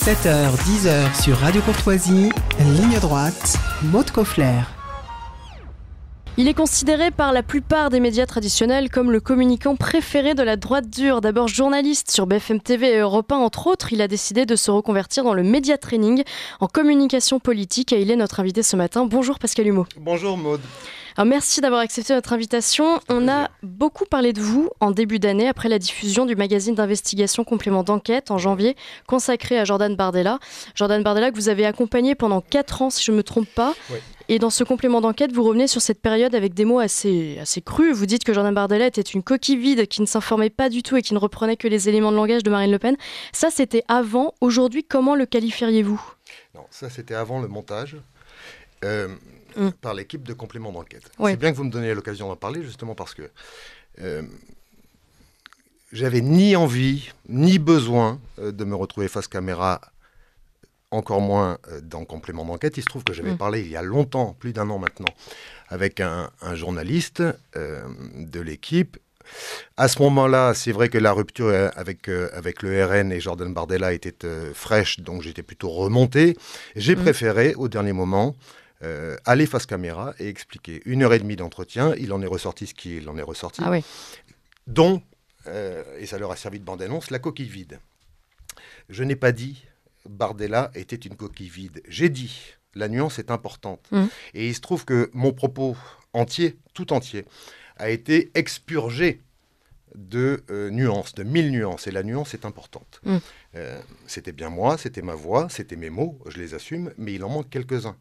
7h, 10h sur Radio Courtoisie, ligne droite, Maud Koffler. Il est considéré par la plupart des médias traditionnels comme le communicant préféré de la droite dure. D'abord journaliste sur BFM TV et Europe 1, entre autres, il a décidé de se reconvertir dans le média training en communication politique et il est notre invité ce matin. Bonjour Pascal Humeau. Bonjour Maud. Alors merci d'avoir accepté notre invitation. On a beaucoup parlé de vous en début d'année après la diffusion du magazine d'investigation Complément d'enquête en janvier consacré à Jordan Bardella. Jordan Bardella que vous avez accompagné pendant 4 ans si je ne me trompe pas. Oui. Et dans ce complément d'enquête, vous revenez sur cette période avec des mots assez crus. Vous dites que Jordan Bardella était une coquille vide qui ne s'informait pas du tout et qui ne reprenait que les éléments de langage de Marine Le Pen. Ça, c'était avant. Aujourd'hui, comment le qualifieriez-vous ? Non, ça, c'était avant le montage par l'équipe de complément d'enquête. Oui. C'est bien que vous me donniez l'occasion d'en parler, justement parce que j'avais ni envie, ni besoin de me retrouver face caméra, encore moins dans complément d'enquête. Il se trouve que j'avais parlé il y a longtemps, plus d'1 an maintenant, avec un journaliste de l'équipe. À ce moment-là, c'est vrai que la rupture avec le RN et Jordan Bardella était fraîche, donc j'étais plutôt remonté. J'ai préféré, au dernier moment, aller face caméra et expliquer. 1h30 d'entretien, il en est ressorti ce qu'il en est ressorti, dont, et ça leur a servi de bande-annonce, la coquille vide. Je n'ai pas dit Bardella était une coquille vide. J'ai dit, la nuance est importante. Et il se trouve que mon propos entier, tout entier, a été expurgé de nuances, de 1000 nuances. Et la nuance est importante. C'était bien moi, c'était ma voix, c'était mes mots, je les assume, mais il en manque quelques-uns.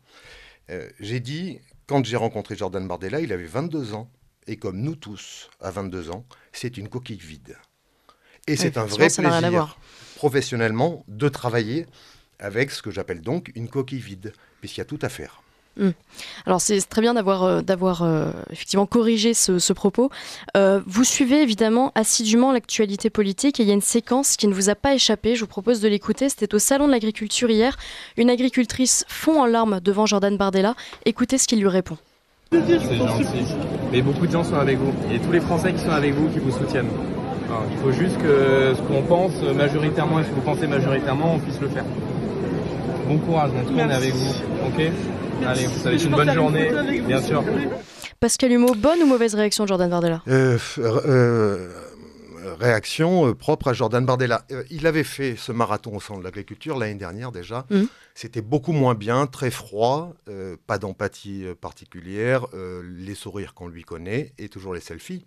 J'ai dit, quand j'ai rencontré Jordan Bardella, il avait 22 ans. Et comme nous tous, à 22 ans, c'est une coquille vide. Et c'est un vrai plaisir, professionnellement, de travailler avec ce que j'appelle donc une coquille vide, puisqu'il y a tout à faire. Alors c'est très bien d'avoir effectivement corrigé ce propos. Vous suivez évidemment assidûment l'actualité politique et il y a une séquence qui ne vous a pas échappé, je vous propose de l'écouter. C'était au Salon de l'Agriculture hier. Une agricultrice fond en larmes devant Jordan Bardella. Écoutez ce qu'il lui répond. C'est gentil, mais beaucoup de gens sont avec vous. Il y a tous les Français qui sont avec vous, qui vous soutiennent. Alors, il faut juste que ce qu'on pense majoritairement et ce que vous pensez majoritairement, on puisse le faire. Bon courage, on est avec vous, ok ? Allez, vous savez, une bonne journée, bien sûr. Pascal Humeau, bonne ou mauvaise réaction de Jordan Bardella ? Réaction propre à Jordan Bardella. Il avait fait ce marathon au Salon de l'Agriculture l'année dernière déjà. C'était beaucoup moins bien, très froid, pas d'empathie particulière, les sourires qu'on lui connaît et toujours les selfies.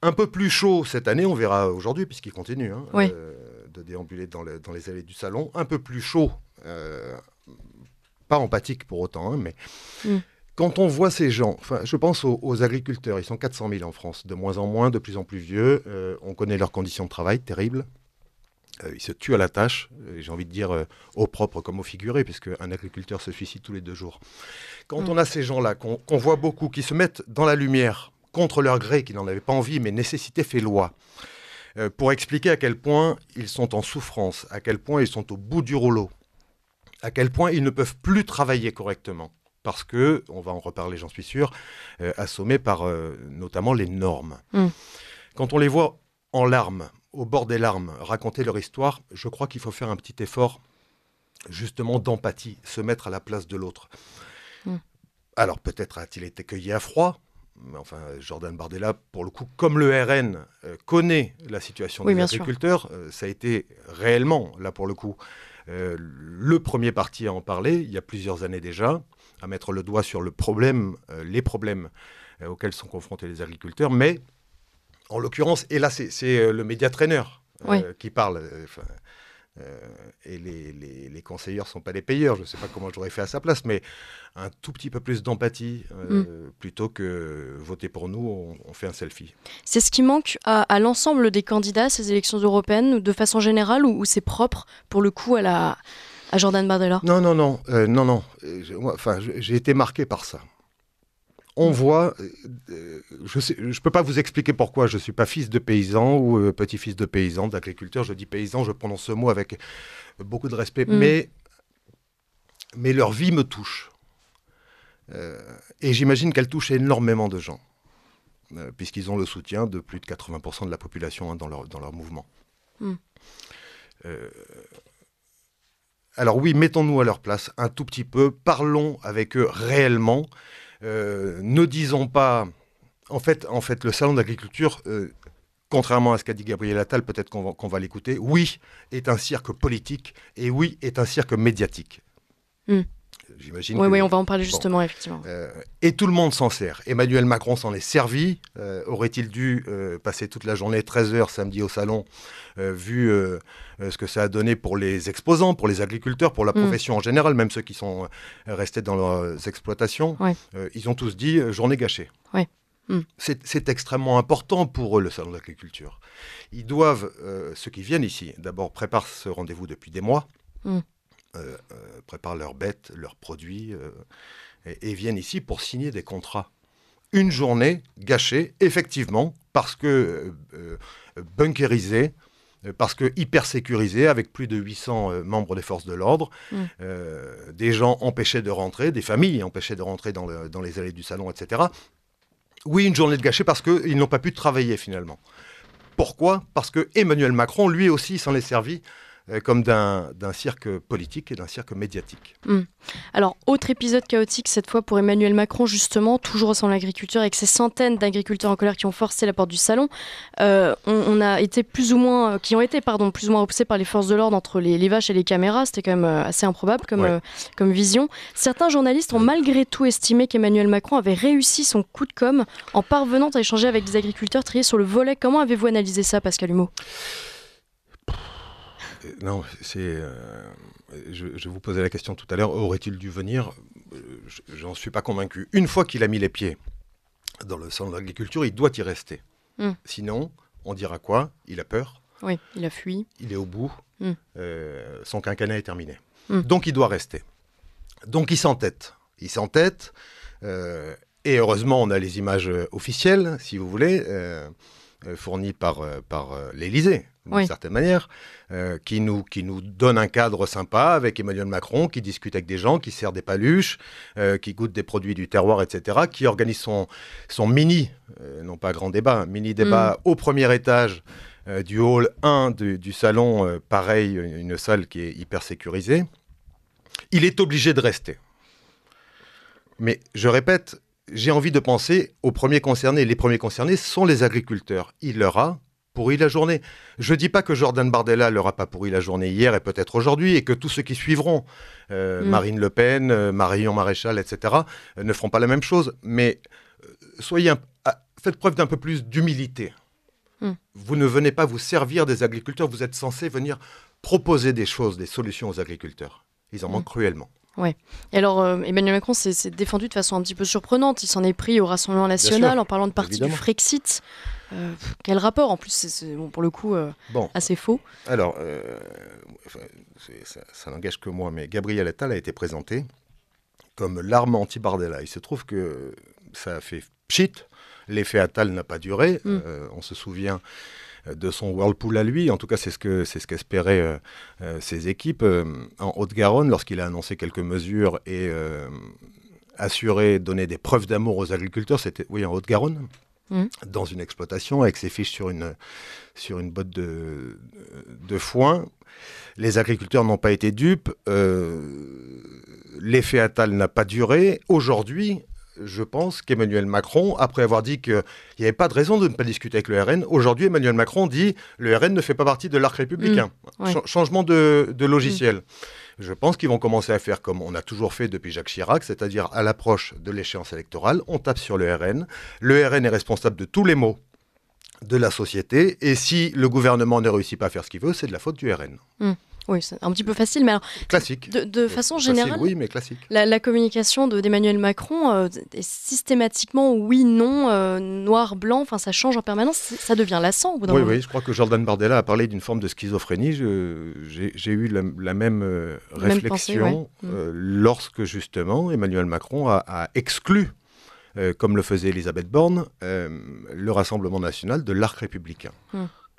Un peu plus chaud cette année, on verra aujourd'hui puisqu'il continue de déambuler dans les allées du salon. Un peu plus chaud, pas empathique pour autant, mais quand on voit ces gens, je pense aux agriculteurs, ils sont 400 000 en France, de moins en moins, de plus en plus vieux, on connaît leurs conditions de travail terribles, ils se tuent à la tâche, j'ai envie de dire au propre comme au figuré, puisque un agriculteur se suicide tous les 2 jours. Quand on a ces gens-là, qu'on voit beaucoup, qui se mettent dans la lumière, contre leur gré, qui n'en avaient pas envie, mais nécessité fait loi, pour expliquer à quel point ils sont en souffrance, à quel point ils sont au bout du rouleau, à quel point ils ne peuvent plus travailler correctement, parce que, on va en reparler j'en suis sûr, assommés par notamment les normes. Quand on les voit en larmes, au bord des larmes, raconter leur histoire, je crois qu'il faut faire un petit effort justement d'empathie, se mettre à la place de l'autre. Alors peut-être a-t-il été cueilli à froid, mais enfin Jordan Bardella, pour le coup, comme le RN, connaît la situation des agriculteurs, ça a été réellement, là pour le coup, le premier parti à en parler, il y a plusieurs années déjà, à mettre le doigt sur les problèmes auxquels sont confrontés les agriculteurs, mais en l'occurrence, et là c'est le média trainer qui parle, et les conseillers ne sont pas les payeurs, je ne sais pas comment j'aurais fait à sa place, mais un tout petit peu plus d'empathie, plutôt que voter pour nous, on fait un selfie. C'est ce qui manque à l'ensemble des candidats à ces élections européennes, de façon générale, ou c'est propre pour le coup à Jordan Bardella ? Non. J'ai été marqué par ça. On voit, je peux pas vous expliquer pourquoi je suis pas fils de paysan ou petit-fils de paysan, d'agriculteur. Je dis paysan, je prononce ce mot avec beaucoup de respect, mais leur vie me touche. Et j'imagine qu'elle touche énormément de gens, puisqu'ils ont le soutien de plus de 80% de la population dans leur mouvement. Alors oui, mettons-nous à leur place un tout petit peu, parlons avec eux réellement, ne disons pas... En fait, le salon d'agriculture, contrairement à ce qu'a dit Gabriel Attal, peut-être qu'on va l'écouter, oui, est un cirque politique et oui, est un cirque médiatique. J'imagine oui, on va en parler justement, effectivement. Et tout le monde s'en sert. Emmanuel Macron s'en est servi. Aurait-il dû passer toute la journée, 13 heures samedi au salon, vu ce que ça a donné pour les exposants, pour les agriculteurs, pour la profession en général, même ceux qui sont restés dans leurs exploitations, ils ont tous dit journée gâchée. Ouais. C'est extrêmement important pour eux, le salon d'agriculture. Ils doivent, ceux qui viennent ici, d'abord préparent ce rendez-vous depuis des mois. Préparent leurs bêtes, leurs produits et viennent ici pour signer des contrats. Une journée gâchée, effectivement, parce que bunkérisée, parce que hyper sécurisée, avec plus de 800 membres des forces de l'ordre, des gens empêchés de rentrer, des familles empêchées de rentrer dans les allées du salon, etc. Oui, une journée de gâchée parce qu'ils n'ont pas pu travailler finalement. Pourquoi ? Parce que Emmanuel Macron, lui aussi, s'en est servi comme d'un cirque politique et d'un cirque médiatique. Alors, autre épisode chaotique, cette fois pour Emmanuel Macron, justement, toujours au salon de l'agriculture, avec ces centaines d'agriculteurs en colère qui ont forcé la porte du salon. On a été plus ou moins repoussés par les forces de l'ordre entre les vaches et les caméras. C'était quand même assez improbable comme vision. Certains journalistes ont malgré tout estimé qu'Emmanuel Macron avait réussi son coup de com' en parvenant à échanger avec des agriculteurs triés sur le volet. Comment avez-vous analysé ça, Pascal Humeau ? Non, je vous posais la question tout à l'heure, aurait-il dû venir ? J'en suis pas convaincu. Une fois qu'il a mis les pieds dans le salon de l'agriculture, il doit y rester. Sinon, on dira quoi ? Il a peur. Oui, il a fui. Il est au bout. Son quinquennat est terminé. Donc il doit rester. Donc il s'entête. Et heureusement, on a les images officielles, si vous voulez, fournies par l'Élysée. D'une certaine manière, qui nous donne un cadre sympa avec Emmanuel Macron, qui discute avec des gens, qui sert des paluches, qui goûte des produits du terroir, etc., qui organise son mini, non pas grand débat, mini débat au premier étage du hall 1 du salon, pareil, une salle qui est hyper sécurisée. Il est obligé de rester. Mais je répète, j'ai envie de penser aux premiers concernés. Les premiers concernés sont les agriculteurs. Il leur a pourri la journée. Je ne dis pas que Jordan Bardella leur a pas pourri la journée hier et peut-être aujourd'hui, et que tous ceux qui suivront, Marine Le Pen, Marion Maréchal, etc., ne feront pas la même chose. Mais faites preuve d'un peu plus d'humilité. Vous ne venez pas vous servir des agriculteurs, vous êtes censé venir proposer des choses, des solutions aux agriculteurs. Ils en manquent cruellement. Oui. Et alors, Emmanuel Macron s'est défendu de façon un petit peu surprenante. Il s'en est pris au Rassemblement national en parlant de parti du Frexit. Quel rapport ? En plus, c'est pour le coup assez faux. Alors, ça n'engage que moi, mais Gabriel Attal a été présenté comme l'arme anti-Bardella. Il se trouve que ça a fait pchit. L'effet Attal n'a pas duré. On se souvient de son whirlpool à lui. En tout cas, c'est ce qu'espéraient ses équipes en Haute-Garonne lorsqu'il a annoncé quelques mesures et donné des preuves d'amour aux agriculteurs. C'était, en Haute-Garonne, dans une exploitation avec ses fiches sur une botte de foin. Les agriculteurs n'ont pas été dupes. L'effet Attal n'a pas duré. Aujourd'hui, je pense qu'Emmanuel Macron, après avoir dit qu'il n'y avait pas de raison de ne pas discuter avec le RN, aujourd'hui, Emmanuel Macron dit « le RN ne fait pas partie de l'arc républicain ». Changement de logiciel. Je pense qu'ils vont commencer à faire comme on a toujours fait depuis Jacques Chirac, c'est-à-dire à l'approche de l'échéance électorale, on tape sur le RN. Le RN est responsable de tous les maux de la société, et si le gouvernement ne réussit pas à faire ce qu'il veut, c'est de la faute du RN. Oui, c'est un petit peu facile, mais alors, classique. De façon générale, facile, oui, mais classique. La communication d'Emmanuel Macron est systématiquement oui, non, noir, blanc, enfin ça change en permanence, ça devient lassant au bout d'un moment. Oui, je crois que Jordan Bardella a parlé d'une forme de schizophrénie. J'ai eu la même réflexion lorsque justement Emmanuel Macron a exclu, comme le faisait Elisabeth Borne, le Rassemblement national de l'arc républicain.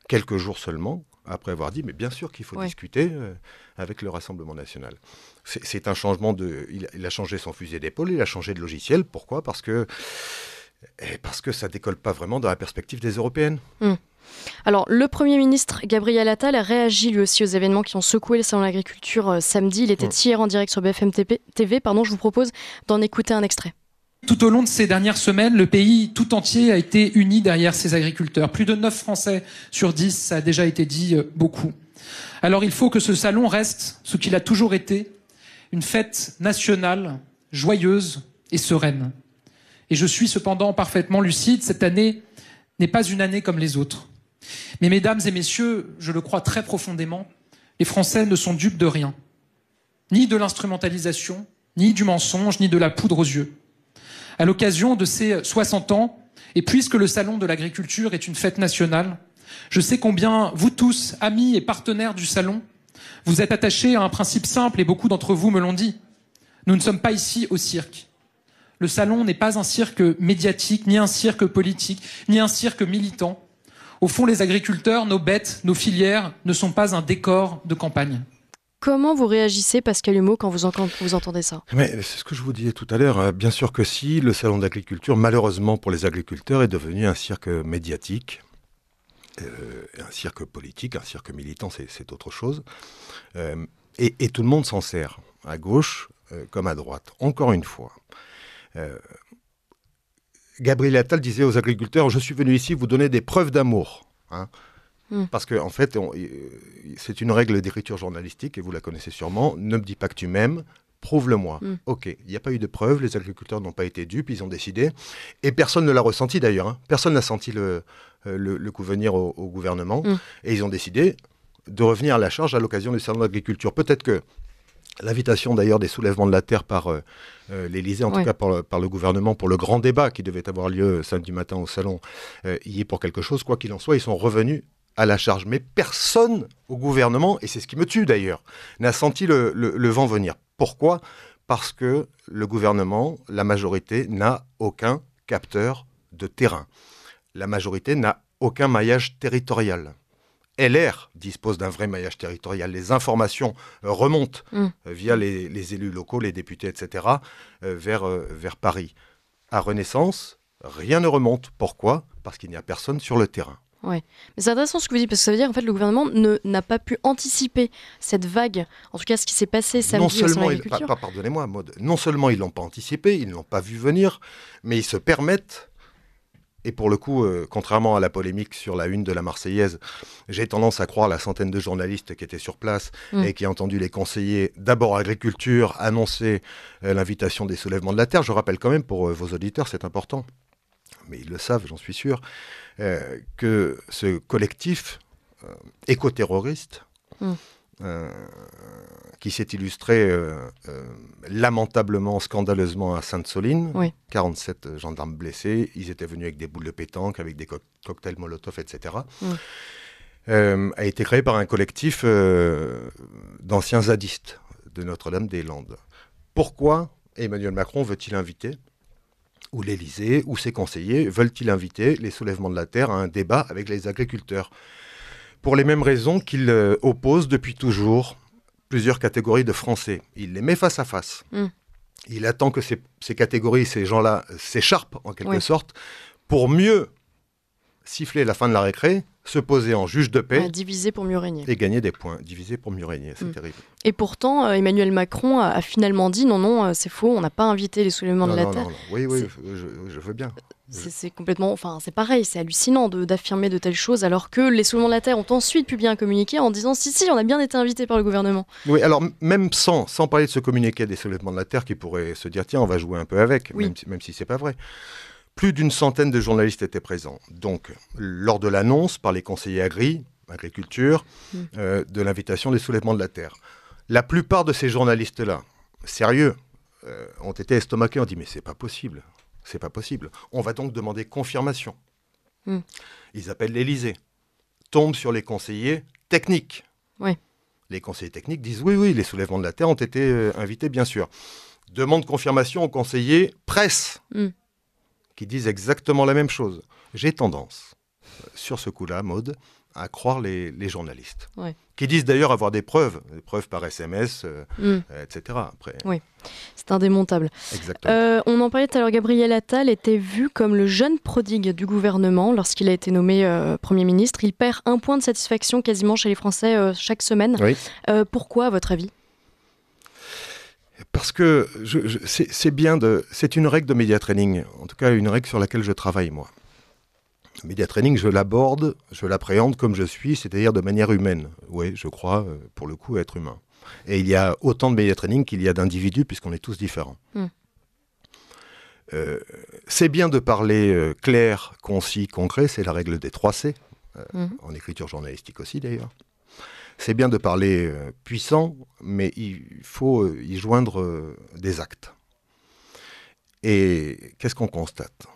Quelques jours seulement, après avoir dit, mais bien sûr qu'il faut discuter avec le Rassemblement national. C'est un changement il a changé son fusil d'épaule, il a changé de logiciel. Pourquoi ? Parce que ça décolle pas vraiment dans la perspective des Européennes. Alors, le Premier ministre Gabriel Attal a réagi lui aussi aux événements qui ont secoué le salon de l'agriculture samedi. Il était hier en direct sur BFM TV. Je vous propose d'en écouter un extrait. Tout au long de ces dernières semaines, le pays tout entier a été uni derrière ses agriculteurs. Plus de 9 Français sur 10, ça a déjà été dit beaucoup. Alors il faut que ce salon reste ce qu'il a toujours été, une fête nationale, joyeuse et sereine. Et je suis cependant parfaitement lucide, cette année n'est pas une année comme les autres. Mais mesdames et messieurs, je le crois très profondément, les Français ne sont dupes de rien. Ni de l'instrumentalisation, ni du mensonge, ni de la poudre aux yeux. À l'occasion de ces 60 ans, et puisque le Salon de l'agriculture est une fête nationale, je sais combien vous tous, amis et partenaires du Salon, vous êtes attachés à un principe simple, et beaucoup d'entre vous me l'ont dit. Nous ne sommes pas ici au cirque. Le Salon n'est pas un cirque médiatique, ni un cirque politique, ni un cirque militant. Au fond, les agriculteurs, nos bêtes, nos filières ne sont pas un décor de campagne. Comment vous réagissez, Pascal Humeau, quand vous entendez ça ? Mais c'est ce que je vous disais tout à l'heure. Bien sûr que si, le salon d'agriculture, malheureusement pour les agriculteurs, est devenu un cirque médiatique, un cirque politique, un cirque militant, c'est autre chose. Et tout le monde s'en sert, à gauche comme à droite. Encore une fois, Gabriel Attal disait aux agriculteurs « Je suis venu ici vous donner des preuves d'amour ». Parce qu'en fait, c'est une règle d'écriture journalistique, et vous la connaissez sûrement, ne me dis pas que tu m'aimes, prouve-le-moi. Ok, il n'y a pas eu de preuves, les agriculteurs n'ont pas été dupes, ils ont décidé, et personne ne l'a ressenti d'ailleurs, personne n'a senti le coup venir au gouvernement, et ils ont décidé de revenir à la charge à l'occasion du salon de l'agriculture. Peut-être que l'invitation d'ailleurs des soulèvements de la terre par l'Élysée, en tout cas par le gouvernement, pour le grand débat qui devait avoir lieu samedi matin au salon, y est pour quelque chose. Quoi qu'il en soit, ils sont revenus à la charge. Mais personne au gouvernement, et c'est ce qui me tue d'ailleurs, n'a senti le vent venir. Pourquoi ? Parce que le gouvernement, la majorité, n'a aucun capteur de terrain. La majorité n'a aucun maillage territorial. LR dispose d'un vrai maillage territorial. Les informations remontent via les élus locaux, les députés, etc., vers Paris. À Renaissance, rien ne remonte. Pourquoi ? Parce qu'il n'y a personne sur le terrain. Ouais. Mais c'est intéressant ce que vous dites, parce que ça veut dire en fait le gouvernement n'a pas pu anticiper cette vague, en tout cas ce qui s'est passé samedi au salon de l'agriculture. Pardonnez-moi, Maud, non seulement ils ne l'ont pas anticipé, ils ne l'ont pas vu venir, mais ils se permettent, et pour le coup, contrairement à la polémique sur la une de la Marseillaise, j'ai tendance à croire la centaine de journalistes qui étaient sur place et qui ont entendu les conseillers, d'abord agriculture, annoncer l'invitation des soulèvements de la terre. Je rappelle quand même pour vos auditeurs, c'est important, mais ils le savent, j'en suis sûr, que ce collectif écoterroriste qui s'est illustré lamentablement, scandaleusement à Sainte-Soline, 47 gendarmes blessés, ils étaient venus avec des boules de pétanque, avec des cocktails Molotov, etc., a été créé par un collectif d'anciens zadistes de Notre-Dame-des-Landes. Pourquoi Emmanuel Macron veut-il inviter, ou l'Élysée, ou ses conseillers, veulent-ils inviter les soulèvements de la terre à un débat avec les agriculteurs ? Pour les mêmes raisons qu'il oppose depuis toujours plusieurs catégories de Français. Il les met face à face. Il attend que ces catégories, ces gens-là, s'écharpent en quelque sorte, pour mieux siffler la fin de la récré, se poser en juge de paix. Diviser pour mieux régner. Et gagner des points. Diviser pour mieux régner, c'est terrible. Et pourtant, Emmanuel Macron a finalement dit non, c'est faux, on n'a pas invité les soulèvements de la terre. Non. Oui, je veux bien. C'est complètement, c'est pareil, c'est hallucinant d'affirmer de telles choses, alors que les soulèvements de la terre ont ensuite publié un communiqué en disant si, on a bien été invité par le gouvernement. Oui, alors même sans parler de ce communiqué des soulèvements de la terre qui pourrait se dire tiens, on va jouer un peu avec, même si c'est pas vrai. Plus d'une centaine de journalistes étaient présents. Donc, lors de l'annonce par les conseillers agriculture, de l'invitation des soulèvements de la terre, la plupart de ces journalistes-là, sérieux, ont été estomaqués. On dit mais c'est pas possible. On va donc demander confirmation. Ils appellent l'Élysée, tombent sur les conseillers techniques. Les conseillers techniques disent oui, les soulèvements de la terre ont été invités, bien sûr. Demande confirmation aux conseillers presse. Qui disent exactement la même chose. J'ai tendance, sur ce coup-là, Maud, à croire les journalistes. qui disent d'ailleurs avoir des preuves par SMS, etc. Après, oui, c'est indémontable. Exactement. On en parlait tout à l'heure, Gabriel Attal était vu comme le jeune prodigue du gouvernement lorsqu'il a été nommé Premier ministre. Il perd 1 point de satisfaction quasiment chez les Français chaque semaine. Oui. Pourquoi, à votre avis ? Parce que c'est une règle de média training, en tout cas une règle sur laquelle je travaille moi. Le média training, je l'appréhende comme je suis, c'est-à-dire de manière humaine. Oui, je crois, pour le coup, être humain. Et il y a autant de média training qu'il y a d'individus, puisqu'on est tous différents. C'est bien de parler clair, concis, concret, c'est la règle des 3 C, en écriture journalistique aussi d'ailleurs. C'est bien de parler puissant, mais il faut y joindre des actes. Et qu'est-ce qu'on constate ?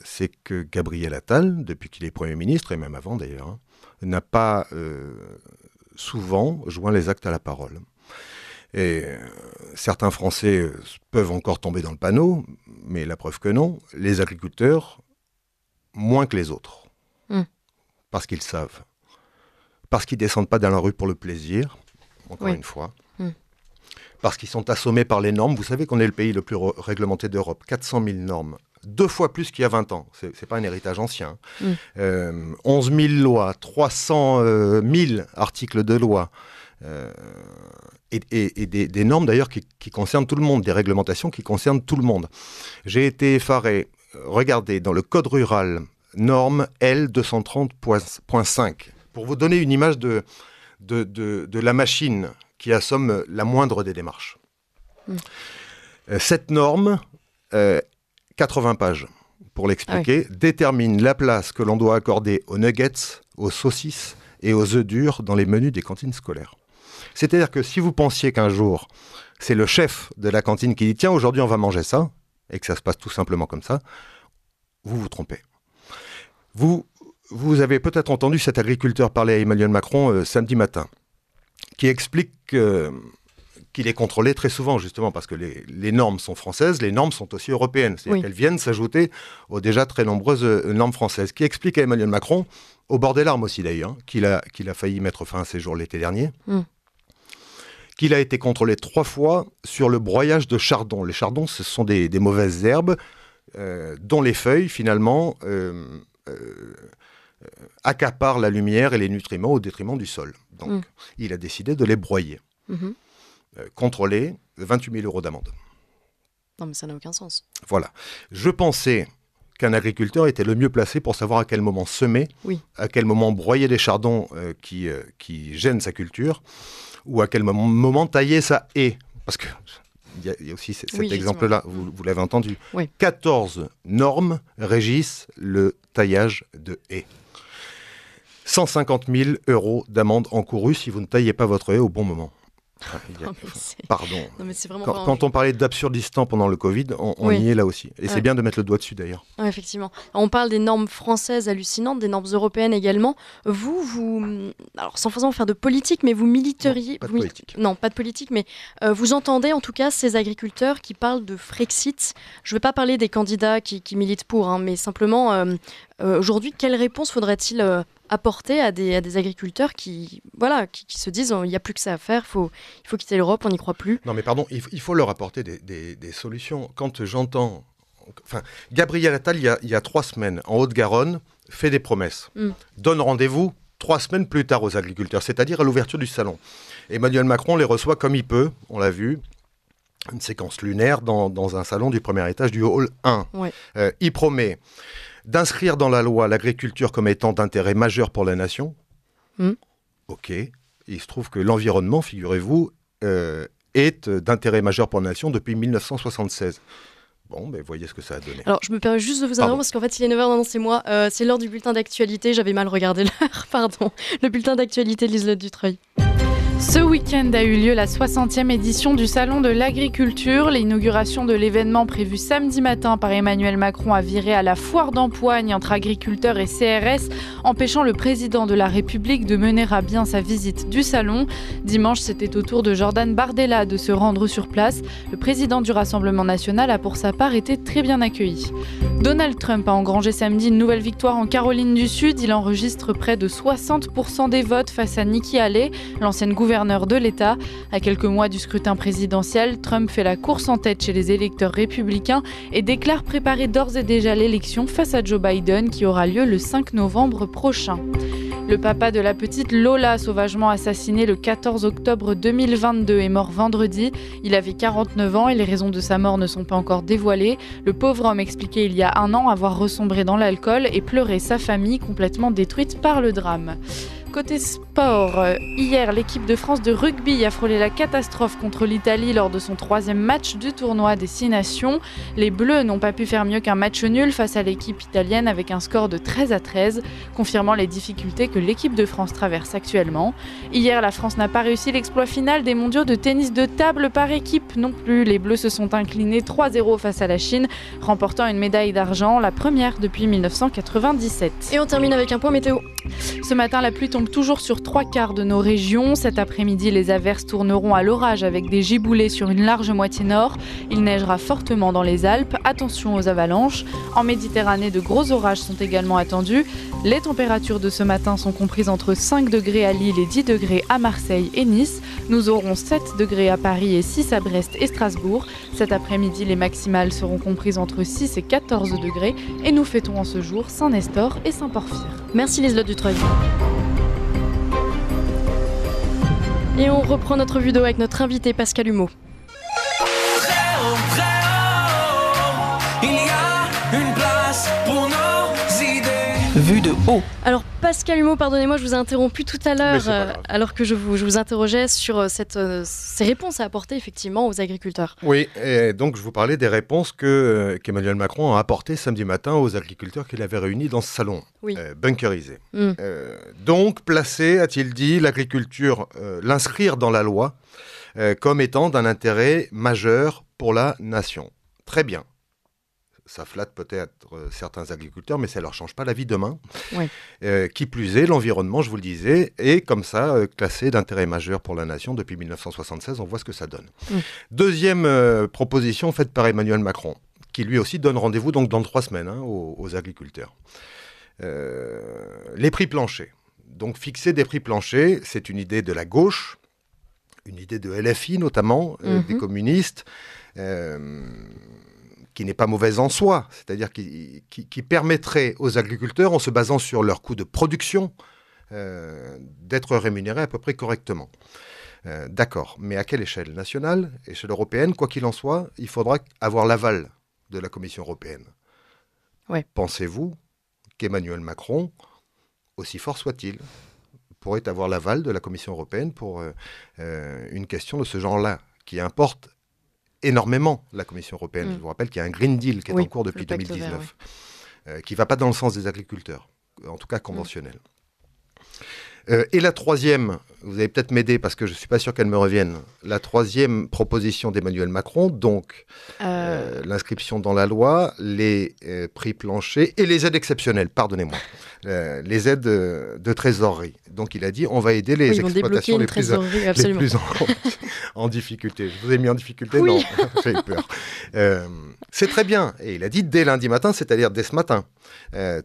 C'est que Gabriel Attal, depuis qu'il est Premier ministre, et même avant d'ailleurs, n'a pas souvent joint les actes à la parole. Et certains Français peuvent encore tomber dans le panneau, mais la preuve que non, les agriculteurs, moins que les autres. Parce qu'ils savent. Parce qu'ils ne descendent pas dans la rue pour le plaisir, encore une fois. Parce qu'ils sont assommés par les normes. Vous savez qu'on est le pays le plus réglementé d'Europe. 400 000 normes. 2 fois plus qu'il y a 20 ans. Ce n'est pas un héritage ancien. 11 000 lois, 300 000 articles de loi. Et des normes d'ailleurs qui concernent tout le monde, des réglementations qui concernent tout le monde. J'ai été effaré. Regardez, dans le code rural, norme L230.5. Pour vous donner une image de la machine qui assomme la moindre des démarches. Cette norme, 80 pages pour l'expliquer, détermine la place que l'on doit accorder aux nuggets, aux saucisses et aux œufs durs dans les menus des cantines scolaires. C'est-à-dire que si vous pensiez qu'un jour, c'est le chef de la cantine qui dit « Tiens, aujourd'hui on va manger ça », et que ça se passe tout simplement comme ça, vous vous trompez. Vous avez peut-être entendu cet agriculteur parler à Emmanuel Macron samedi matin, qui explique qu'il est contrôlé très souvent, justement, parce que les normes sont françaises, les normes sont aussi européennes. C'est-à-dire qu'elles viennent s'ajouter aux déjà très nombreuses normes françaises. Qui explique à Emmanuel Macron, au bord des larmes aussi d'ailleurs, qu'il a failli mettre fin à ses jours l'été dernier, qu'il a été contrôlé 3 fois sur le broyage de chardons. Les chardons, ce sont des mauvaises herbes dont les feuilles, finalement, accaparent la lumière et les nutriments au détriment du sol. Donc, il a décidé de les broyer. Contrôlé, 28 000 € d'amende. Non, mais ça n'a aucun sens. Voilà. Je pensais qu'un agriculteur était le mieux placé pour savoir à quel moment semer, à quel moment broyer des chardons qui gênent sa culture, ou à quel moment tailler sa haie. Parce que il y a aussi cet exemple-là, vous l'avez entendu. 14 normes régissent le taillage de haies. 150 000 € d'amende encourue si vous ne taillez pas votre haie au bon moment. Pardon. Non, mais c'est vraiment quand on parlait d'absurdistan pendant le Covid, on y est là aussi. Et c'est bien de mettre le doigt dessus d'ailleurs. Effectivement. On parle des normes françaises hallucinantes, des normes européennes également. Vous alors sans forcément faire de politique, mais vous militeriez... Non, pas de politique, mais vous entendez en tout cas ces agriculteurs qui parlent de Frexit. Je ne vais pas parler des candidats qui militent pour, mais simplement, aujourd'hui, quelle réponse faudrait-il apporter à des agriculteurs qui se disent il n'y a plus que ça à faire, il faut quitter l'Europe, on n'y croit plus. Non mais pardon, il faut leur apporter des solutions. Quand j'entends... Gabriel Attal, il y a 3 semaines, en Haute-Garonne, fait des promesses. Donne rendez-vous 3 semaines plus tard aux agriculteurs, c'est-à-dire à l'ouverture du salon. Emmanuel Macron les reçoit comme il peut, on l'a vu, une séquence lunaire dans un salon du premier étage du hall 1. Il promet d'inscrire dans la loi l'agriculture comme étant d'intérêt majeur pour la nation. Ok. Il se trouve que l'environnement, figurez-vous, est d'intérêt majeur pour la nation depuis 1976. Bon, ben voyez ce que ça a donné. Alors, je me permets juste de vous interrompre parce qu'en fait, il est 9h, non, c'est moi. C'est l'heure du bulletin d'actualité. J'avais mal regardé l'heure, pardon. Le bulletin d'actualité de Liselotte Dutreuil. Ce week-end a eu lieu la 60e édition du Salon de l'Agriculture. L'inauguration de l'événement prévu samedi matin par Emmanuel Macron a viré à la foire d'empoigne entre agriculteurs et CRS, empêchant le président de la République de mener à bien sa visite du salon. Dimanche, c'était au tour de Jordan Bardella de se rendre sur place. Le président du Rassemblement national a pour sa part été très bien accueilli. Donald Trump a engrangé samedi une nouvelle victoire en Caroline du Sud. Il enregistre près de 60% des votes face à Nikki Haley, l'ancienne gouverneur de l'État. À quelques mois du scrutin présidentiel, Trump fait la course en tête chez les électeurs républicains et déclare préparer d'ores et déjà l'élection face à Joe Biden qui aura lieu le 5 novembre prochain. Le papa de la petite Lola, sauvagement assassiné le 14 octobre 2022, est mort vendredi. Il avait 49 ans et les raisons de sa mort ne sont pas encore dévoilées. Le pauvre homme expliquait il y a un an avoir ressombré dans l'alcool et pleuré sa famille complètement détruite par le drame. Côté sport, hier, l'équipe de France de rugby a frôlé la catastrophe contre l'Italie lors de son 3e match du tournoi des 6 nations. Les Bleus n'ont pas pu faire mieux qu'un match nul face à l'équipe italienne avec un score de 13-13, confirmant les difficultés que l'équipe de France traverse actuellement. Hier, la France n'a pas réussi l'exploit final des mondiaux de tennis de table par équipe non plus. Les Bleus se sont inclinés 3-0 face à la Chine, remportant une médaille d'argent, la première depuis 1997. Et on termine avec un point météo. Ce matin, la pluie tombe toujours sur 3/4 de nos régions. Cet après-midi, les averses tourneront à l'orage avec des giboulées sur une large moitié nord. Il neigera fortement dans les Alpes. Attention aux avalanches. En Méditerranée, de gros orages sont également attendus. Les températures de ce matin sont comprises entre 5 degrés à Lille et 10 degrés à Marseille et Nice. Nous aurons 7 degrés à Paris et 6 à Brest et Strasbourg. Cet après-midi, les maximales seront comprises entre 6 et 14 degrés. Et nous fêtons en ce jour Saint-Nestor et Saint-Porphyre. Merci Liselotte Dutreuil. Et on reprend notre vidéo avec notre invité Pascal Humeau. Vue de haut. Alors Pascal Humeau, pardonnez-moi, je vous ai interrompu tout à l'heure alors que je vous interrogeais sur ces réponses à apporter effectivement aux agriculteurs. Oui, et donc je vous parlais des réponses qu'Emmanuel Macron a apportées samedi matin aux agriculteurs qu'il avait réunis dans ce salon, oui. Bunkerisé. Donc placer, a-t-il dit, l'agriculture, l'inscrire dans la loi comme étant d'un intérêt majeur pour la nation. Très bien. Ça flatte peut-être certains agriculteurs, mais ça ne leur change pas la vie demain. Oui. Qui plus est, l'environnement, je vous le disais, est comme ça classé d'intérêt majeur pour la nation depuis 1976. On voit ce que ça donne. Deuxième proposition faite par Emmanuel Macron, qui lui aussi donne rendez-vous donc dans 3 semaines aux agriculteurs. Les prix planchers. Donc fixer des prix planchers, c'est une idée de la gauche, une idée de LFI notamment, des communistes, qui n'est pas mauvaise en soi, c'est-à-dire qui permettrait aux agriculteurs, en se basant sur leur coût de production, d'être rémunérés à peu près correctement. D'accord, mais à quelle échelle? Nationale, échelle européenne? Quoi qu'il en soit, il faudra avoir l'aval de la Commission européenne. Ouais. Pensez-vous qu'Emmanuel Macron, aussi fort soit-il, pourrait avoir l'aval de la Commission européenne pour une question de ce genre-là, qui importe énormément la Commission européenne. Je vous rappelle qu'il y a un Green Deal qui est en cours depuis 2019, qui ne va pas dans le sens des agriculteurs, en tout cas conventionnel. Et la troisième, vous allez peut-être m'aider parce que je ne suis pas sûr qu'elle me revienne, la troisième proposition d'Emmanuel Macron, donc l'inscription dans la loi, les prix planchers et les aides exceptionnelles, pardonnez-moi, les aides de trésorerie. Donc il a dit, on va aider les exploitations les plus en difficulté. Je vous ai mis en difficulté? Oui. Non, j'ai eu peur. C'est très bien. Et il a dit dès lundi matin, c'est-à-dire dès ce matin.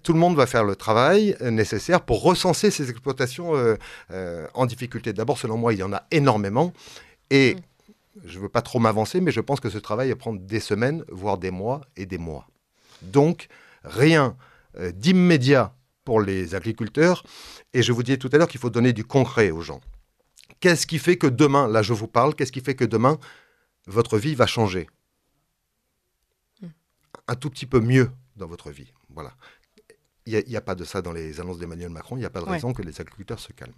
Tout le monde va faire le travail nécessaire pour recenser ces exploitations en difficulté. D'abord, selon moi, il y en a énormément. Et je ne veux pas trop m'avancer, mais je pense que ce travail va prendre des semaines, voire des mois et des mois. Donc, rien d'immédiat pour les agriculteurs. Et je vous disais tout à l'heure qu'il faut donner du concret aux gens. Qu'est-ce qui fait que demain, là je vous parle, qu'est-ce qui fait que demain, votre vie va changer? Un tout petit peu mieux dans votre vie. Voilà. Il n'y a pas de ça dans les annonces d'Emmanuel Macron, il n'y a pas de raison que les agriculteurs se calment.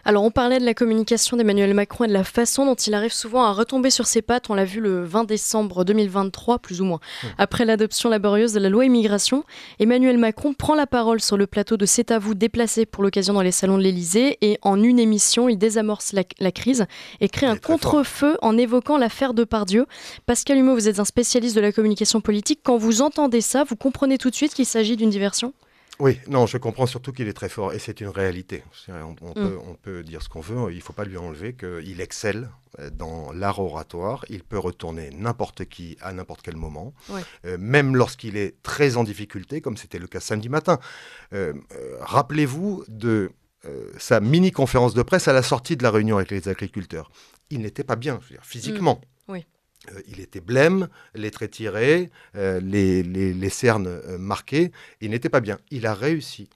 Alors on parlait de la communication d'Emmanuel Macron et de la façon dont il arrive souvent à retomber sur ses pattes. On l'a vu le 20 décembre 2023, plus ou moins. Après l'adoption laborieuse de la loi immigration, Emmanuel Macron prend la parole sur le plateau de C'est à vous, déplacé pour l'occasion dans les salons de l'Élysée. Et en une émission, il désamorce la crise et crée un contre-feu en évoquant l'affaire Depardieu. Pascal Humot, vous êtes un spécialiste de la communication politique. Quand vous entendez ça, vous comprenez tout de suite qu'il s'agit d'une diversion ? Oui, non, je comprends surtout qu'il est très fort et c'est une réalité. On peut dire ce qu'on veut, il ne faut pas lui enlever qu'il excelle dans l'art oratoire, il peut retourner n'importe qui à n'importe quel moment, même lorsqu'il est très en difficulté, comme c'était le cas samedi matin. Rappelez-vous de sa mini-conférence de presse à la sortie de la réunion avec les agriculteurs. Il n'était pas bien, je veux dire, physiquement. Oui. Il était blême, les traits tirés, les cernes marquées. Il n'était pas bien. Il a réussi,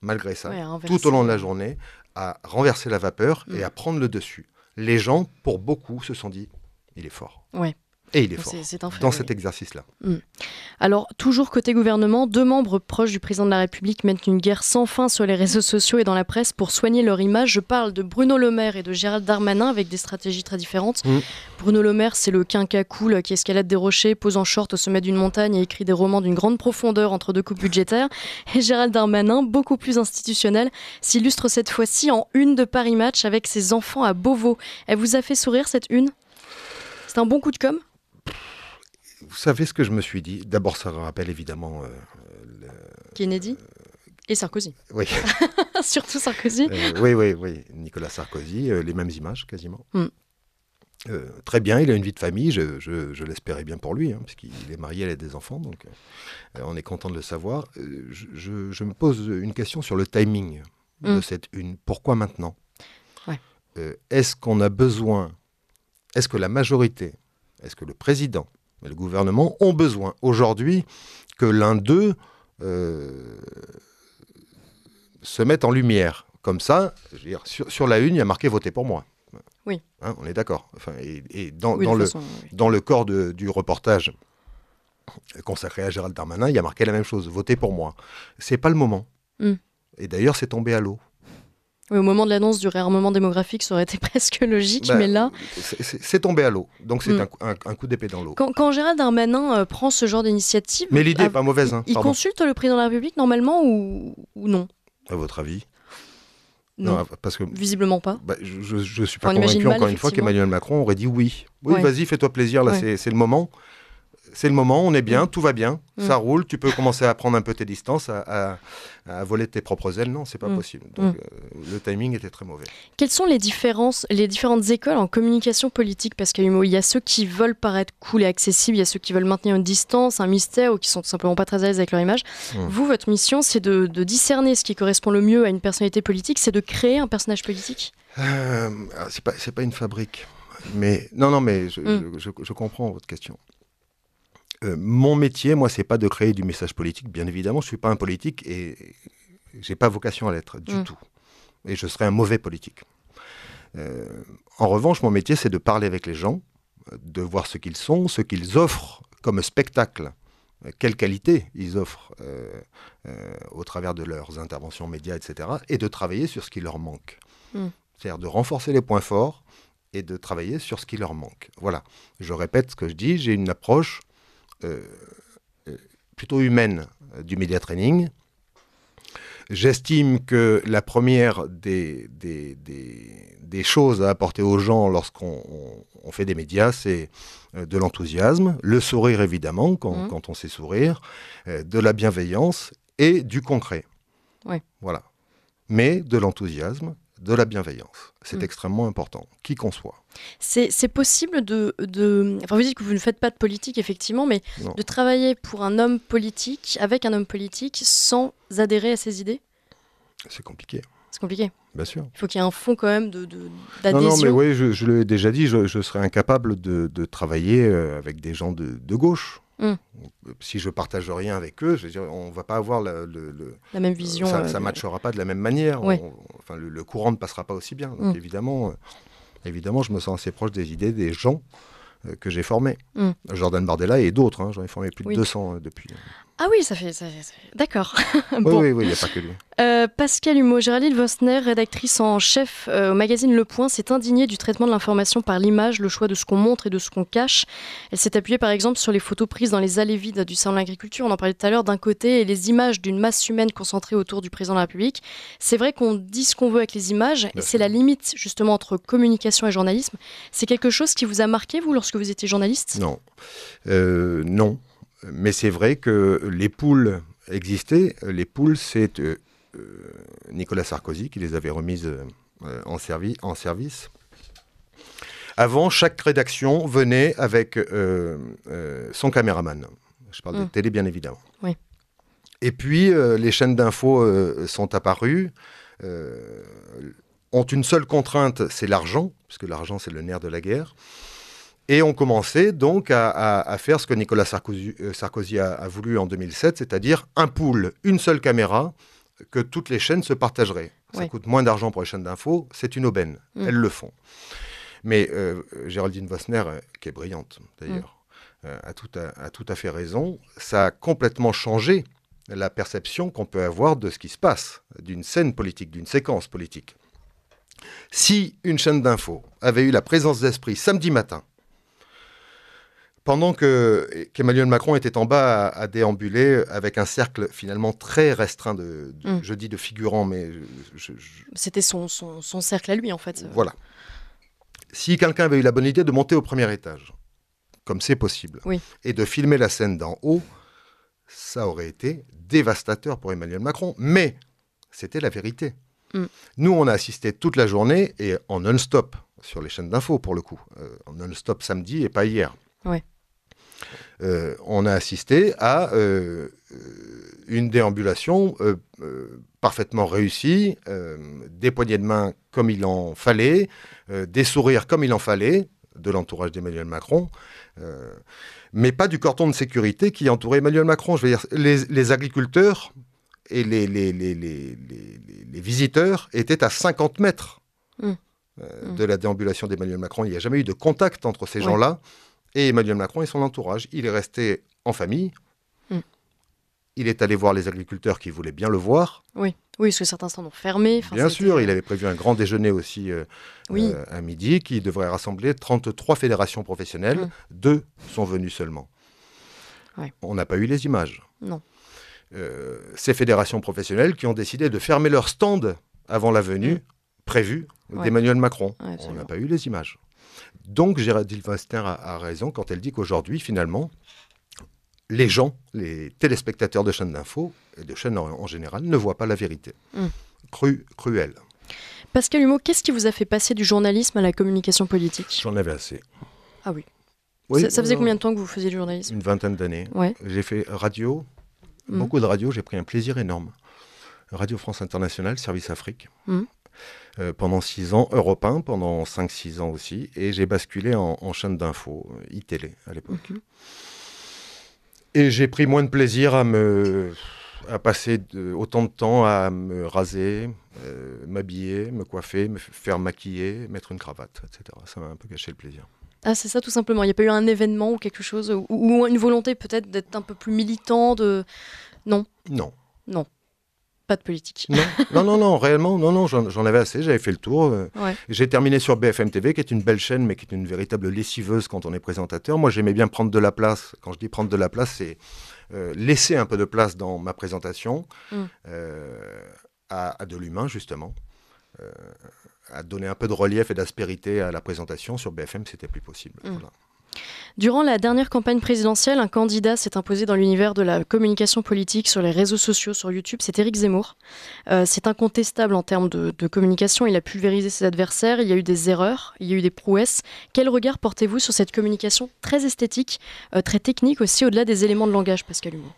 malgré ça, tout au long de la journée, à renverser la vapeur et à prendre le dessus. Les gens, pour beaucoup, se sont dit « il est fort ». Et il est fort dans cet exercice-là. Alors, toujours côté gouvernement, 2 membres proches du président de la République mènent une guerre sans fin sur les réseaux sociaux et dans la presse pour soigner leur image. Je parle de Bruno Le Maire et de Gérald Darmanin avec des stratégies très différentes. Bruno Le Maire, c'est le quinca cool qui escalade des rochers, pose en short au sommet d'une montagne et écrit des romans d'une grande profondeur entre 2 coupes budgétaires. Et Gérald Darmanin, beaucoup plus institutionnel, s'illustre cette fois-ci en une de Paris Match avec ses enfants à Beauvau. Elle vous a fait sourire cette une ? C'est un bon coup de com'? Vous savez ce que je me suis dit? D'abord, ça rappelle évidemment... Kennedy et Sarkozy. Oui. Surtout Sarkozy. Oui. Nicolas Sarkozy, les mêmes images quasiment. Très bien, il a une vie de famille, je l'espérais bien pour lui, puisqu'il est marié, il a des enfants, donc on est content de le savoir. Je me pose une question sur le timing de cette une. Pourquoi maintenant? Est-ce qu'on a besoin, est-ce que la majorité, est-ce que le président et le gouvernement ont besoin aujourd'hui que l'un d'eux se mette en lumière? Comme ça, je veux dire, sur la une, il y a marqué « Votez pour moi ». Oui. On est d'accord. Enfin, et dans le corps du reportage consacré à Gérald Darmanin, il y a marqué la même chose, votez pour moi. C'est pas le moment. Et d'ailleurs, c'est tombé à l'eau. Oui, au moment de l'annonce du réarmement démographique, ça aurait été presque logique, mais là... C'est tombé à l'eau. Donc c'est un coup d'épée dans l'eau. Quand Gérald Darmanin prend ce genre d'initiative... Mais l'idée n'est pas mauvaise. Il consulte le président de la République normalement ou non? À votre avis? Non, parce que visiblement pas. Je suis pas convaincu, encore une fois, qu'Emmanuel Macron aurait dit oui. Oui, vas-y, fais-toi plaisir, là, c'est le moment. C'est le moment, on est bien, tout va bien, ça roule, tu peux commencer à prendre un peu tes distances, à voler tes propres ailes. Non, c'est pas possible. Donc le timing était très mauvais. Quelles sont les différentes écoles en communication politique, Pascal Humot? Il y a ceux qui veulent paraître cool et accessibles, il y a ceux qui veulent maintenir une distance, un mystère, ou qui sont tout simplement pas très à l'aise avec leur image. Vous, votre mission, c'est de discerner ce qui correspond le mieux à une personnalité politique, c'est de créer un personnage politique? C'est pas une fabrique. Mais non, mais je comprends votre question. Mon métier, moi, c'est pas de créer du message politique, bien évidemment. Je suis pas un politique et j'ai pas vocation à l'être du tout. Et je serais un mauvais politique. En revanche, mon métier, c'est de parler avec les gens, de voir ce qu'ils sont, ce qu'ils offrent comme spectacle, quelle qualité ils offrent au travers de leurs interventions médias, etc. Et de travailler sur ce qui leur manque. C'est-à-dire de renforcer les points forts et de travailler sur ce qui leur manque. Voilà. Je répète ce que je dis, j'ai une approche plutôt humaine du média training. J'estime que la première des choses à apporter aux gens lorsqu'on fait des médias, c'est de l'enthousiasme, le sourire évidemment, quand on sait sourire, de la bienveillance et du concret. Voilà. Mais de l'enthousiasme, de la bienveillance. C'est extrêmement important, qui qu'on soit. C'est possible Enfin, vous dites que vous ne faites pas de politique, effectivement, mais de travailler pour un homme politique, avec un homme politique, sans adhérer à ses idées? C'est compliqué. C'est compliqué. Bien sûr. Il faut qu'il y ait un fond quand même d'adhésion. Non, mais oui, je l'ai déjà dit, je serais incapable de travailler avec des gens de gauche. Si je partage rien avec eux, je veux dire, on va pas avoir la même vision. Ça matchera pas de la même manière. Le courant ne passera pas aussi bien. Donc évidemment, je me sens assez proche des idées des gens que j'ai formés. Jordan Bardella et d'autres. J'en ai formé plus de 200 depuis. Ah oui, ça fait... D'accord. Oui, il n'y a pas que lui. Pascal Humeau, Géraldine Vosner, rédactrice en chef au magazine Le Point, s'est indignée du traitement de l'information par l'image, le choix de ce qu'on montre et de ce qu'on cache. Elle s'est appuyée par exemple sur les photos prises dans les allées vides du salon de l'agriculture. On en parlait tout à l'heure d'un côté, et les images d'une masse humaine concentrée autour du président de la République. C'est vrai qu'on dit ce qu'on veut avec les images, et c'est la limite justement entre communication et journalisme. C'est quelque chose qui vous a marqué, vous, lorsque vous étiez journaliste ? Non. Non. Mais c'est vrai que les poules existaient. Les poules, c'est Nicolas Sarkozy qui les avait remises en service. Avant, chaque rédaction venait avec son caméraman. Je parle de télé, bien évidemment. Oui. Et puis, les chaînes d'infos sont apparues, ont une seule contrainte, c'est l'argent, puisque l'argent, c'est le nerf de la guerre. Et on commençait donc à faire ce que Nicolas Sarkozy a voulu en 2007, c'est-à-dire un pool, une seule caméra, que toutes les chaînes se partageraient. Ça coûte moins d'argent pour les chaînes d'infos, c'est une aubaine. Elles le font. Mais Géraldine Vosner, qui est brillante d'ailleurs, a tout à fait raison. Ça a complètement changé la perception qu'on peut avoir de ce qui se passe, d'une scène politique, d'une séquence politique. Si une chaîne d'infos avait eu la présence d'esprit samedi matin, pendant qu'Emmanuel Macron était en bas à déambuler avec un cercle finalement très restreint je dis de figurants, mais... C'était son cercle à lui, en fait. Voilà. Si quelqu'un avait eu la bonne idée de monter au premier étage, comme c'est possible, et de filmer la scène d'en haut, ça aurait été dévastateur pour Emmanuel Macron. Mais c'était la vérité. Nous, on a assisté toute la journée, et en non-stop, sur les chaînes d'infos, pour le coup. En non-stop samedi et pas hier. Ouais. On a assisté à une déambulation parfaitement réussie, des poignées de main comme il en fallait, des sourires comme il en fallait, de l'entourage d'Emmanuel Macron, mais pas du cordon de sécurité qui entourait Emmanuel Macron. Je veux dire, les agriculteurs et les visiteurs étaient à 50 mètres de la déambulation d'Emmanuel Macron. Il n'y a jamais eu de contact entre ces gens-là et Emmanuel Macron et son entourage. Il est resté en famille. Il est allé voir les agriculteurs qui voulaient bien le voir. Oui, parce que certains stands ont fermé. Bien sûr, il avait prévu un grand déjeuner aussi à midi qui devrait rassembler 33 fédérations professionnelles. 2 sont venues seulement. Ouais. On n'a pas eu les images. Non. Ces fédérations professionnelles qui ont décidé de fermer leur stand avant la venue prévue d'Emmanuel Macron. Ouais, on n'a pas eu les images. Donc Géraldine Vosner a raison quand elle dit qu'aujourd'hui, finalement, les gens, les téléspectateurs de chaînes d'infos, et de chaînes en général, ne voient pas la vérité. Cruelle. Pascal Humeau, qu'est-ce qui vous a fait passer du journalisme à la communication politique ? J'en avais assez. Ah oui. Oui, ça faisait combien de temps que vous faisiez du journalisme ? Une vingtaine d'années. Ouais. J'ai fait radio, beaucoup de radio, j'ai pris un plaisir énorme. Radio France Internationale, Service Afrique. Pendant 6 ans, Europe 1, pendant 5-6 ans aussi, et j'ai basculé en chaîne d'infos, iTélé à l'époque. Et j'ai pris moins de plaisir à passer autant de temps à me raser, m'habiller, me coiffer, me faire maquiller, mettre une cravate, etc. Ça m'a un peu gâché le plaisir. Ah, c'est ça tout simplement. Il n'y a pas eu un événement ou quelque chose, ou une volonté peut-être d'être un peu plus militant Non. Pas de politique. Non, réellement, non, j'en avais assez, j'avais fait le tour. J'ai terminé sur BFM TV, qui est une belle chaîne, mais qui est une véritable lessiveuse quand on est présentateur. Moi, j'aimais bien prendre de la place. Quand je dis prendre de la place, c'est laisser un peu de place dans ma présentation à de l'humain, justement. À donner un peu de relief et d'aspérité à la présentation. Sur BFM, c'était plus possible. Voilà. Durant la dernière campagne présidentielle, un candidat s'est imposé dans l'univers de la communication politique sur les réseaux sociaux, sur YouTube, c'est Éric Zemmour. C'est incontestable en termes de communication, il a pulvérisé ses adversaires, il y a eu des erreurs, il y a eu des prouesses. Quel regard portez-vous sur cette communication très esthétique, très technique aussi, au-delà des éléments de langage, Pascal Humeau ?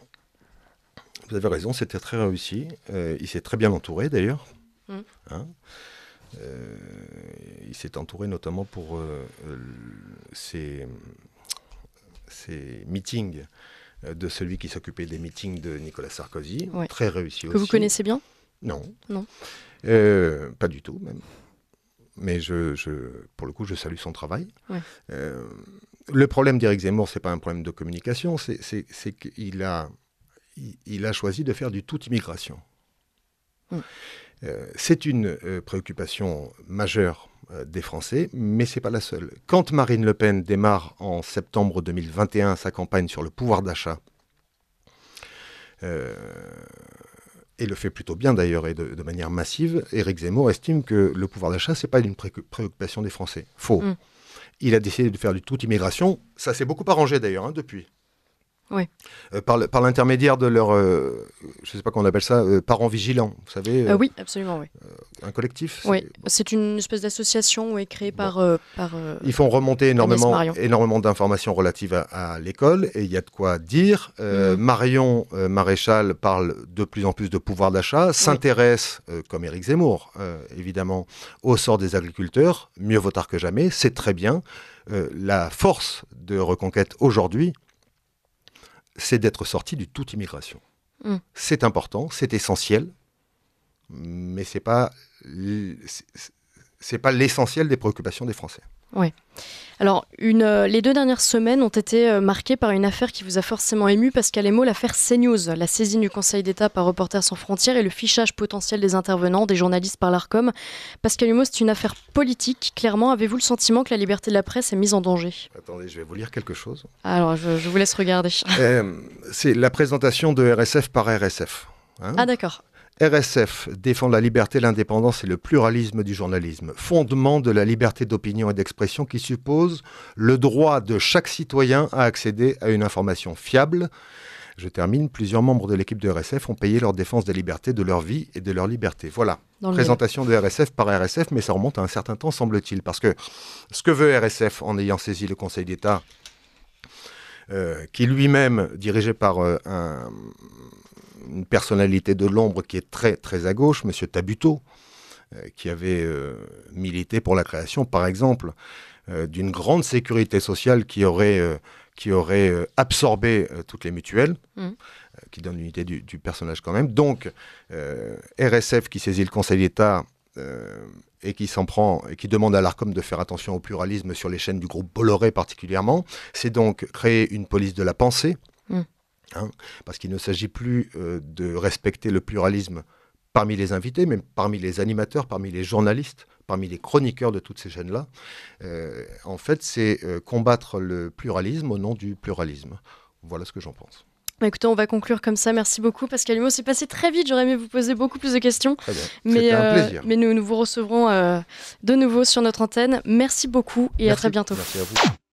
Vous avez raison, c'était très réussi. Il s'est très bien entouré d'ailleurs. Il s'est entouré notamment pour ses meetings de celui qui s'occupait des meetings de Nicolas Sarkozy. Très réussi aussi. Que vous connaissez bien ? Non. Pas du tout même. Mais pour le coup, je salue son travail. Le problème d'Éric Zemmour, ce n'est pas un problème de communication, c'est qu'il il a choisi de faire du tout immigration. C'est une préoccupation majeure des Français, mais ce n'est pas la seule. Quand Marine Le Pen démarre en septembre 2021 sa campagne sur le pouvoir d'achat, et le fait plutôt bien d'ailleurs et de manière massive, Éric Zemmour estime que le pouvoir d'achat, ce n'est pas une préoccupation des Français. Faux. Il a décidé de faire du tout immigration. Ça s'est beaucoup arrangé d'ailleurs depuis. Oui. Par l'intermédiaire de leur, je ne sais pas comment on appelle ça, parents vigilants, vous savez. Oui, absolument, oui. Un collectif. Oui, c'est une espèce d'association créée par. Ils font remonter énormément d'informations relatives à l'école et il y a de quoi dire. Marion Maréchal parle de plus en plus de pouvoir d'achat, s'intéresse, comme Éric Zemmour, évidemment, au sort des agriculteurs. Mieux vaut tard que jamais, c'est très bien. La force de Reconquête aujourd'hui, c'est d'être sorti du tout immigration. C'est important, c'est essentiel, mais c'est pas l'essentiel des préoccupations des Français. Oui. Alors, les 2 dernières semaines ont été marquées par une affaire qui vous a forcément ému, Pascal Emo, l'affaire CNews, la saisine du Conseil d'État par Reporters sans frontières et le fichage potentiel des intervenants, des journalistes par l'Arcom. Pascal Emo, c'est une affaire politique. Clairement, avez-vous le sentiment que la liberté de la presse est mise en danger ? Attendez, je vais vous lire quelque chose. Alors, je vous laisse regarder. C'est la présentation de RSF par RSF. Ah d'accord. RSF défend la liberté, l'indépendance et le pluralisme du journalisme, fondement de la liberté d'opinion et d'expression qui suppose le droit de chaque citoyen à accéder à une information fiable. Je termine, plusieurs membres de l'équipe de RSF ont payé leur défense des libertés, de leur vie et de leur liberté. Voilà, présentation de RSF par RSF, mais ça remonte à un certain temps, semble-t-il, parce que ce que veut RSF en ayant saisi le Conseil d'État, qui lui-même, dirigé par une personnalité de l'ombre qui est très, très à gauche, M. Tabuteau, qui avait milité pour la création, par exemple, d'une grande sécurité sociale qui aurait absorbé toutes les mutuelles, qui donne l'unité du personnage quand même. Donc, RSF qui saisit le Conseil d'État et qui s'en prend et qui demande à l'Arcom de faire attention au pluralisme sur les chaînes du groupe Bolloré particulièrement, c'est donc créer une police de la pensée, parce qu'il ne s'agit plus de respecter le pluralisme parmi les invités, mais parmi les animateurs, parmi les journalistes, parmi les chroniqueurs de toutes ces chaînes-là. En fait, c'est combattre le pluralisme au nom du pluralisme. Voilà ce que j'en pense. Écoutez, on va conclure comme ça. Merci beaucoup, Pascal Emo. C'est passé très vite. J'aurais aimé vous poser beaucoup plus de questions. Très bien. C'était un plaisir. Mais nous vous recevrons de nouveau sur notre antenne. Merci beaucoup et à très bientôt. Merci à vous.